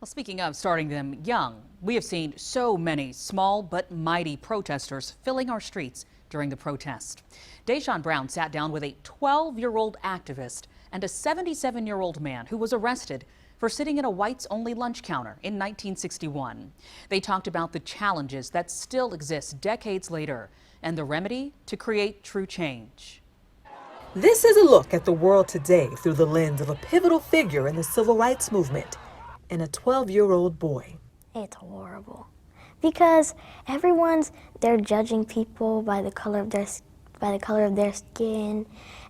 Well, speaking of starting them young, we have seen so many small but mighty protesters filling our streets during the protest. Deshaun Brown sat down with a 12-year-old activist and a 77-year-old man who was arrested for sitting at a whites-only lunch counter in 1961. They talked about the challenges that still exist decades later and the remedy to create true change. This is a look at the world today through the lens of a pivotal figure in the civil rights movement and a 12-year-old boy. It's horrible because they're judging people by the color of their skin,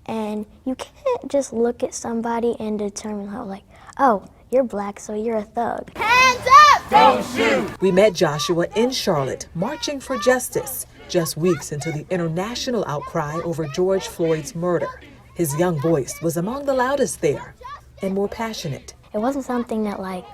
and you can't just look at somebody and determine how, like, oh, you're black, so you're a thug. Hands up! Don't shoot! We met Joshua in Charlotte, marching for justice, just weeks into the international outcry over George Floyd's murder. His young voice was among the loudest there and more passionate. It wasn't something that, like,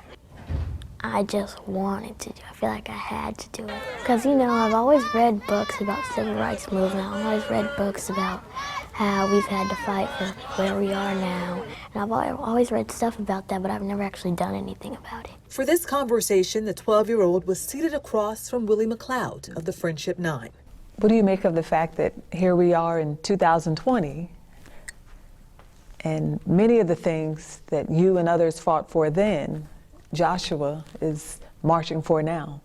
I just wanted to do. I feel like I had to do it. Because, I've always read books about civil rights movement. I've always read books about how we've had to fight for where we are now. And I've always read stuff about that, but I've never actually done anything about it. For this conversation, the 12-year-old was seated across from Willie McLeod of the Friendship 9. What do you make of the fact that here we are in 2020, and many of the things that you and others fought for then, Joshua is marching for now?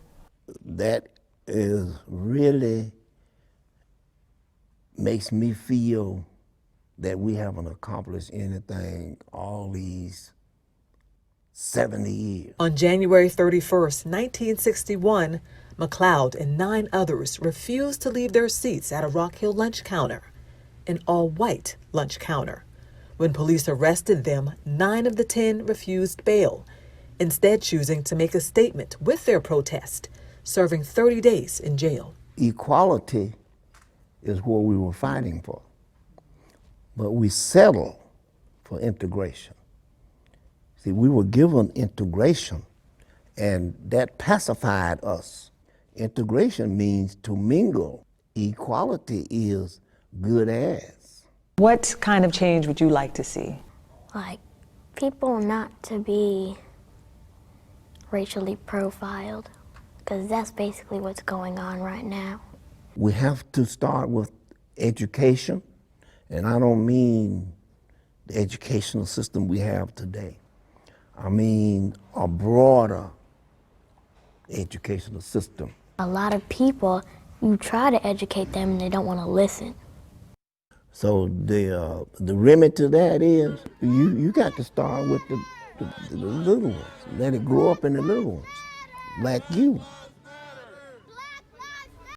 That is really makes me feel that we haven't accomplished anything all these 70 years. On January 31st, 1961, McLeod and 9 others refused to leave their seats at a Rock Hill lunch counter, an all-white lunch counter. When police arrested them, 9 of the 10 refused bail, instead choosing to make a statement with their protest, serving 30 days in jail. Equality is what we were fighting for, but we settled for integration. See, we were given integration, and that pacified us. Integration means to mingle. Equality is good as. What kind of change would you like to see? Like, people not to be racially profiled, because that's basically what's going on right now. We have to start with education, and I don't mean the educational system we have today. I mean a broader educational system. A lot of people, you try to educate them and they don't want to listen. So the remedy to that is you got to start with the little ones. Let it grow up in the little ones, like you.